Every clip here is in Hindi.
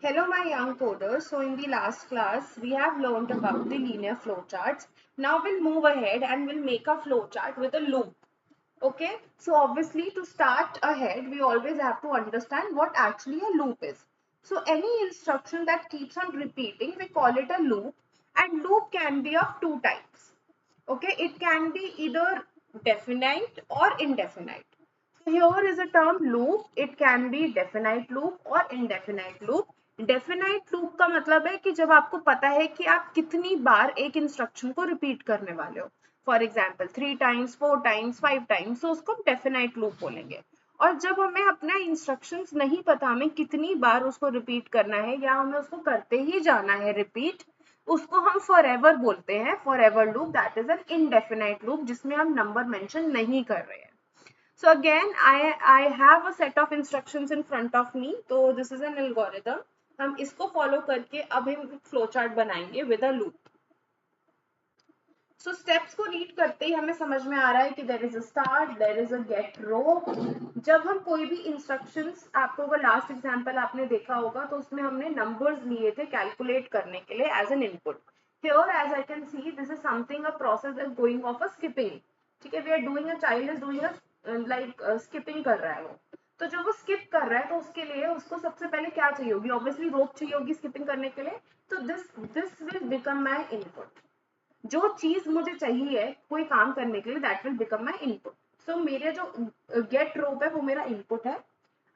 Hello, my young coders. So, in the last class, we have learned about the linear flowcharts. Now, we'll move ahead and we'll make a flowchart with a loop. Okay, so obviously, to start ahead, we always have to understand what actually a loop is. So, any instruction that keeps on repeating, we call it a loop, and loop can be of two types. Okay, it can be either definite or indefinite. So here is a term loop. It can be definite loop or indefinite loop. Definite loop का मतलब है कि जब आपको पता है कि आप कितनी बार एक इंस्ट्रक्शन को रिपीट करने वाले हो. For example 3 times 4 times 5 times, तो उसको हम डेफिनाइट लूप बोलेंगे. और जब हमें अपना इंस्ट्रक्शंस नहीं पता हमें कितनी बार उसको रिपीट करना है या हमें उसको करते ही जाना है रिपीट, उसको हम फॉर एवर बोलते हैं. For ever loop that is an indefinite loop जिसमें हम नंबर मेंशन नहीं कर रहे हैं. So again, I have a set of instructions in front of me. So this is an algorithm. हम इसको follow करके अब हम flowchart बनाएंगे with a loop. So steps को read करते ही हमें समझ में आ रहा है कि there is a start, there is a get row. जब हम कोई भी instructions, आपको अगर last example आपने देखा होगा तो उसमें हमने numbers लिए थे calculate करने के लिए as an input. Here as I can see, this is something a process is going of a skipping. ठीक है, we are doing a child is doing a skipping कर रहा है वो. तो जब वो skip कर रहा है तो उसके लिए उसको सबसे पहले क्या चाहिए होगी, obviously rope चाहिए होगी skipping करने के लिए. तो this will become my input. जो चीज मुझे चाहिए कोई काम करने के लिए that will become my input. So मेरे जो गेट रोप है वो मेरा इनपुट है.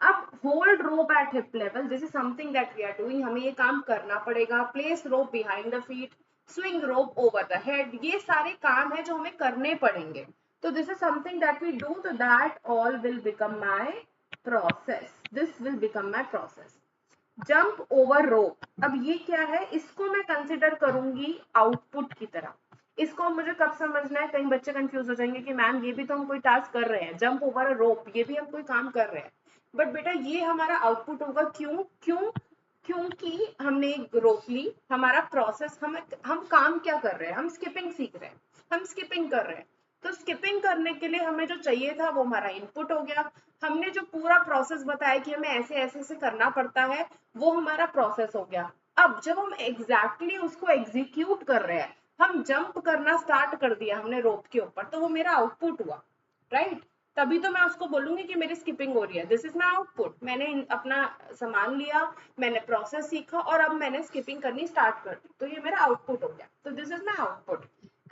अब hold rope at hip level, this is something that we are doing. हमें ये काम करना पड़ेगा. Place rope behind the feet, swing rope over the head, ये सारे काम है जो हमें करने पड़ेंगे. तो this is something that we do, तो that all will become my process. This will become my process. Jump over rope, अब ये क्या है, इसको मैं कंसिडर करूंगी आउटपुट की तरह. इसको मुझे कब समझना है, कई बच्चे कंफ्यूज हो जाएंगे कि मैम ये भी तो हम कोई टास्क कर रहे हैं, जंप ओवर रोप ये भी हम कोई काम कर रहे हैं, बट बेटा ये हमारा आउटपुट होगा. क्यों क्यों क्योंकि हमने एक रोप ली. हमारा प्रोसेस, हम काम क्या कर रहे हैं, हम स्किपिंग सीख रहे हैं, हम स्किपिंग कर रहे हैं. तो स्किपिंग करने के लिए हमें जो चाहिए था वो हमारा इनपुट हो गया. हमने जो पूरा प्रोसेस बताया कि हमें ऐसे ऐसे से करना पड़ता है, वो हमारा प्रोसेस हो गया. अब जब हम एग्जैक्टली उसको एग्जीक्यूट कर रहे हैं, हम जंप करना स्टार्ट कर दिया हमने रोप के ऊपर, तो वो मेरा आउटपुट हुआ, राइट. तभी तो मैं उसको बोलूंगी कि मेरी स्किपिंग हो रही है. This is my output. मैंने अपना सामान लिया, मैंने प्रोसेस सीखा और अब मैंने स्किपिंग करनी स्टार्ट कर दी, तो ये मेरा आउटपुट हो गया. तो this is my output.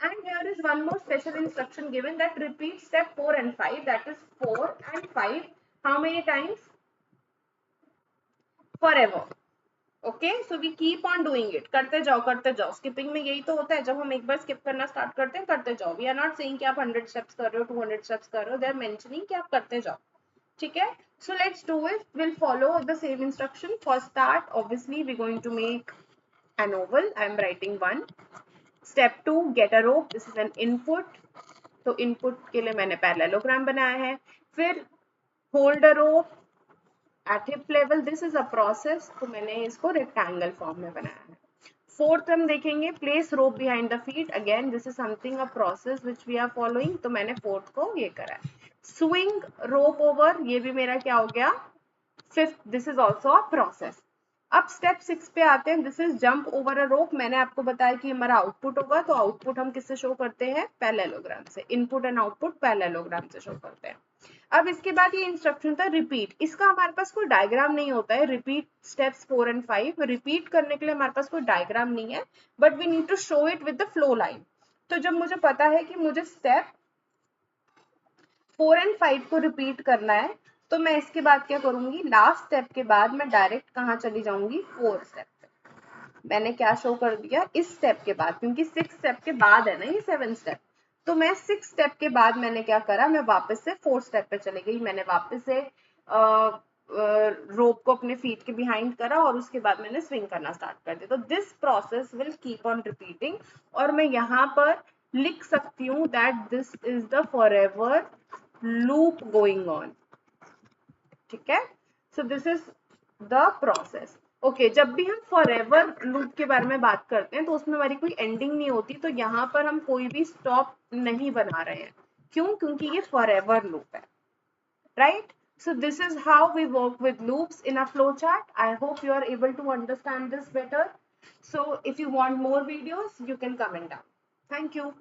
And here is one more special instruction given that repeat step 4 and 5, that is 4 and 5 how many times? Forever. Okay, so we keep on doing it. करते जाओ करते जाओ. स्किपिंग में यही तो होता है, जब हम एक बार स्किप करना स्टार्ट करते हैं करते जाओ. वी आर नॉट सेइंग कि आप 100 स्टेप्स कर रहे हो 200 स्टेप्स कर रहे हो, दे आर मेंशनिंग कि आप करते जाओ. ठीक है, so let's do it. Will follow the same instruction. For start obviously we going to make an oval. I am writing 1. Step 2, get a rope. This is an input. तो इनपुट के लिए मैंने पैरेललोग्राम बनाया है. फिर hold a rope at hip level, this is a process, तो मैंने इसको रेक्टेंगल फॉर्म में बनाया है. फोर्थ हम देखेंगे, place rope behind the feet. Again this is something a process which we are following, तो मैंने फोर्थ को ये करा है. स्विंग रोप ओवर, ये भी मेरा क्या हो गया, fifth. This is also a process. अब स्टेप 6 पे आते हैं. This is jump over a rope. मैंने आपको बताया कि हमारा आउटपुट होगा, तो आउटपुट हम किससे शो करते हैं, पैरेललोग्राम से. इनपुट एंड आउटपुट पैरेललोग्राम से शो करते हैं. अब इसके बाद ये इंस्ट्रक्शन था रिपीट. इसका हमारे पास कोई डायग्राम नहीं होता है. रिपीट स्टेप्स 4 एंड 5, रिपीट करने के लिए हमारे पास कोई डायग्राम नहीं है, but we need to show it with the flow line. तो जब मुझे पता है कि मुझे स्टेप 4 एंड 5 को रिपीट करना है, तो मैं इसके बाद क्या करूंगी, लास्ट स्टेप के बाद मैं डायरेक्ट कहाँ चली जाऊंगी, 4 स्टेप पे. मैंने क्या शो कर दिया इस स्टेप के बाद, क्योंकि 6 स्टेप के बाद है ना ये 7 स्टेप. तो मैं 6 स्टेप के बाद मैंने क्या करा, मैं वापस से 4 स्टेप पे चली गई. मैंने वापस से रोप को अपने फीट के बिहाइंड करा और उसके बाद मैंने स्विंग करना स्टार्ट कर दिया. तो this process will keep on repeating. और मैं यहाँ पर लिख सकती हूँ that this is the forever loop going on. ठीक है, so this is the process. Okay, जब भी हम फॉरएवर लूप के बारे में बात करते हैं तो उसमें हमारी कोई एंडिंग नहीं होती, तो यहाँ पर हम कोई भी स्टॉप नहीं बना रहे हैं. क्यों, क्योंकि ये फॉरएवर लूप है, right. So this is how we work with loops in a flowchart. I hope you are able to understand this better. So if you want more videos, you can comment down. Thank you.